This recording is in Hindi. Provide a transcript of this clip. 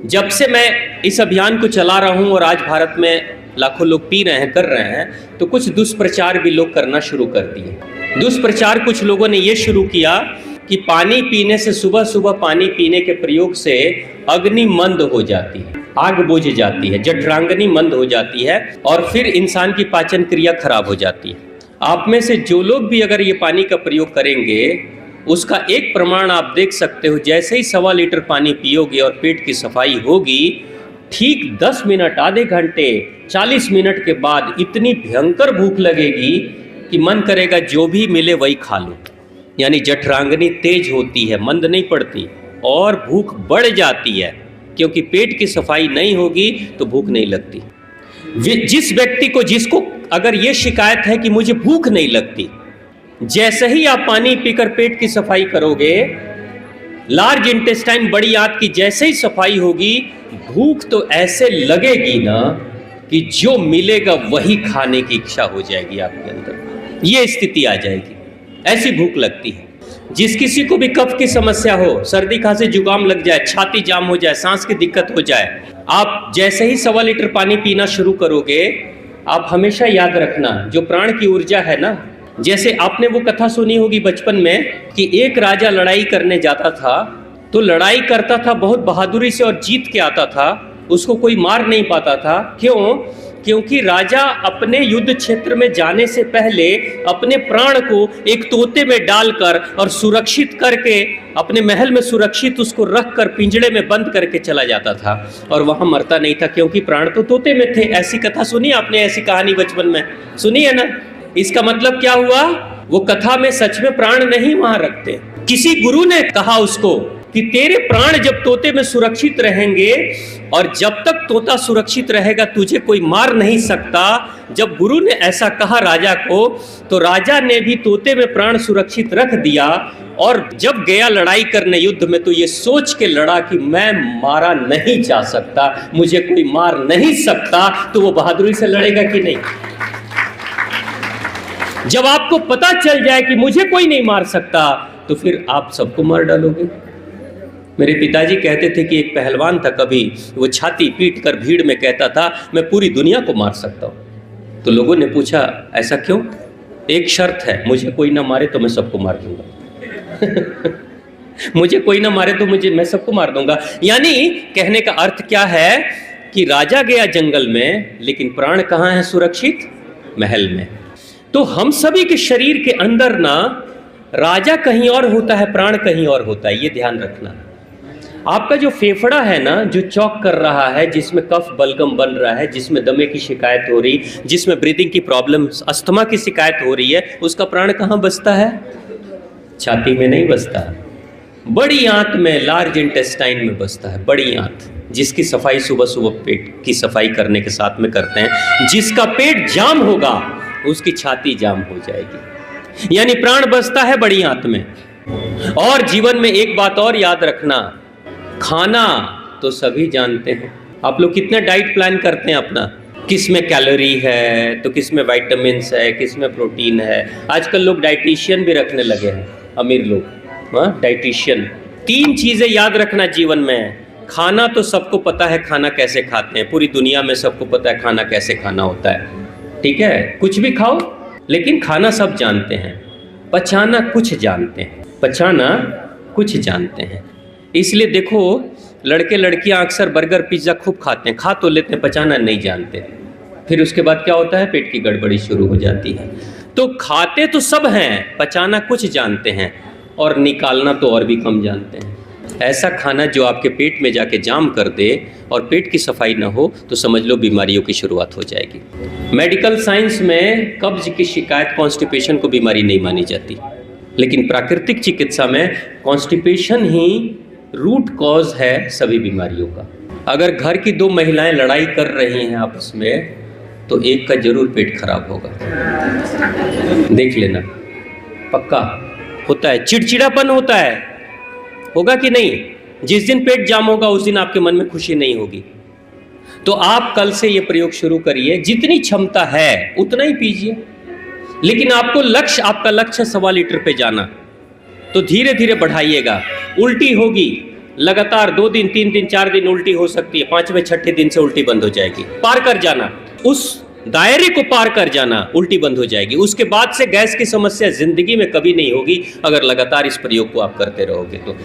जब से मैं इस अभियान को चला रहा हूं और आज भारत में लाखों लोग पी रहे हैं, कर रहे हैं, तो कुछ दुष्प्रचार भी लोग करना शुरू कर दिए। दुष्प्रचार कुछ लोगों ने ये शुरू किया कि पानी पीने से, सुबह सुबह पानी पीने के प्रयोग से अग्नि मंद हो जाती है, आग बुझ जाती है, जठरांगनी मंद हो जाती है और फिर इंसान की पाचन क्रिया खराब हो जाती है। आप में से जो लोग भी अगर ये पानी का प्रयोग करेंगे, उसका एक प्रमाण आप देख सकते हो, जैसे ही 1.25 लीटर पानी पियोगे और पेट की सफाई होगी, ठीक 10 मिनट, आधे घंटे, 40 मिनट के बाद इतनी भयंकर भूख लगेगी कि मन करेगा जो भी मिले वही खा लो। यानी जठरांगनी तेज होती है, मंद नहीं पड़ती और भूख बढ़ जाती है, क्योंकि पेट की सफाई नहीं होगी तो भूख नहीं लगती। जिस व्यक्ति को, जिसको अगर ये शिकायत है कि मुझे भूख नहीं लगती, जैसे ही आप पानी पीकर पेट की सफाई करोगे, लार्ज इंटेस्टाइन, बड़ी आंत की जैसे ही सफाई होगी, भूख तो ऐसे लगेगी ना कि जो मिलेगा वही खाने की इच्छा हो जाएगी आपके अंदर। ये स्थिति आ जाएगी, ऐसी भूख लगती है। जिस किसी को भी कफ की समस्या हो, सर्दी खांसी जुकाम लग जाए, छाती जाम हो जाए, सांस की दिक्कत हो जाए, आप जैसे ही 1.25 लीटर पानी पीना शुरू करोगे, आप हमेशा याद रखना, जो प्राण की ऊर्जा है ना, जैसे आपने वो कथा सुनी होगी बचपन में कि एक राजा लड़ाई करने जाता था, तो लड़ाई करता था बहुत बहादुरी से और जीत के आता था, उसको कोई मार नहीं पाता था। क्यों? क्योंकि राजा अपने युद्ध क्षेत्र में जाने से पहले अपने प्राण को एक तोते में डालकर और सुरक्षित करके, अपने महल में सुरक्षित उसको रखकर पिंजड़े में बंद करके चला जाता था और वहां मरता नहीं था, क्योंकि प्राण तो तोते में थे। ऐसी कथा सुनी आपने? ऐसी कहानी बचपन में सुनी है ना? इसका मतलब क्या हुआ? वो कथा में सच में प्राण नहीं वहां रखते। किसी गुरु ने कहा उसको कि तेरे प्राण जब तोते में सुरक्षित रहेंगे और जब तक तोता सुरक्षित रहेगा तुझे कोई मार नहीं सकता। जब गुरु ने ऐसा कहा राजा को, तो राजा ने भी तोते में प्राण सुरक्षित रख दिया और जब गया लड़ाई करने युद्ध में, तो ये सोच के लड़ा कि मैं मारा नहीं जा सकता, मुझे कोई मार नहीं सकता। तो वो बहादुरी से लड़ेगा कि नहीं? जब आपको पता चल जाए कि मुझे कोई नहीं मार सकता, तो फिर आप सबको मार डालोगे। मेरे पिताजी कहते थे कि एक पहलवान था, कभी वो छाती पीट कर भीड़ में कहता था, मैं पूरी दुनिया को मार सकता हूं। तो लोगों ने पूछा, ऐसा क्यों? एक शर्त है, मुझे कोई ना मारे तो मैं सबको मार दूंगा। मुझे कोई ना मारे तो मैं सबको मार दूंगा। यानी कहने का अर्थ क्या है कि राजा गया जंगल में, लेकिन प्राण कहाँ है सुरक्षित? महल में। तो हम सभी के शरीर के अंदर ना, राजा कहीं और होता है, प्राण कहीं और होता है। ये ध्यान रखना। आपका जो फेफड़ा है ना, जो चौक कर रहा है, जिसमें कफ बलगम बन रहा है, जिसमें दमे की शिकायत हो रही, जिसमें ब्रीदिंग की प्रॉब्लम, अस्थमा की शिकायत हो रही है, उसका प्राण कहाँ बसता है? छाती में नहीं बसता, बड़ी आंत में, लार्ज इंटेस्टाइन में बसता है। बड़ी आंत, जिसकी सफाई सुबह सुबह पेट की सफाई करने के साथ में करते हैं। जिसका पेट जाम होगा उसकी छाती जाम हो जाएगी। यानी प्राण बसता है बड़ी आंत में। और जीवन में एक बात और याद रखना, खाना तो सभी जानते हैं। आप लोग कितना डाइट प्लान करते हैं अपना, किस में कैलोरी है, तो किस में विटामिन्स है, किस में प्रोटीन है। आजकल लोग डाइटिशियन भी रखने लगे हैं, अमीर लोग, हाँ, डाइटिशियन। 3 चीजें याद रखना जीवन में। खाना तो सबको पता है, खाना कैसे खाते हैं, पूरी दुनिया में सबको पता है खाना कैसे खाना होता है, ठीक है? कुछ भी खाओ, लेकिन खाना सब जानते हैं, पचाना कुछ जानते हैं, पचाना कुछ जानते हैं। इसलिए देखो, लड़के लड़कियां अक्सर बर्गर पिज्जा खूब खाते हैं, खा तो लेते हैं, पचाना नहीं जानते। फिर उसके बाद क्या होता है? पेट की गड़बड़ी शुरू हो जाती है। तो खाते तो सब हैं, पचाना कुछ जानते हैं और निकालना तो और भी कम जानते हैं। ऐसा खाना जो आपके पेट में जाके जाम कर दे और पेट की सफाई ना हो, तो समझ लो बीमारियों की शुरुआत हो जाएगी। मेडिकल साइंस में कब्ज की शिकायत, कॉन्स्टिपेशन को बीमारी नहीं मानी जाती, लेकिन प्राकृतिक चिकित्सा में कॉन्स्टिपेशन ही रूट कॉज है सभी बीमारियों का। अगर घर की 2 महिलाएं लड़ाई कर रही हैं आपस में, तो एक का जरूर पेट खराब होगा, देख लेना, पक्का होता है। चिड़चिड़ापन होता है, होगा कि नहीं? जिस दिन पेट जाम होगा उस दिन आपके मन में खुशी नहीं होगी। तो आप कल से ये प्रयोग शुरू करिए, जितनी क्षमता है उतना ही पीजिए, लेकिन आपका लक्ष्य 1.25 लीटर पे जाना, तो धीरे धीरे बढ़ाइएगा। उल्टी होगी, लगातार 2 दिन 3 दिन 4 दिन उल्टी हो सकती है, 5वें 6ठे दिन से उल्टी बंद हो जाएगी। पार कर जाना, उस दायरे को पार कर जाना, उल्टी बंद हो जाएगी। उसके बाद से गैस की समस्या जिंदगी में कभी नहीं होगी अगर लगातार इस प्रयोग को आप करते रहोगे तो।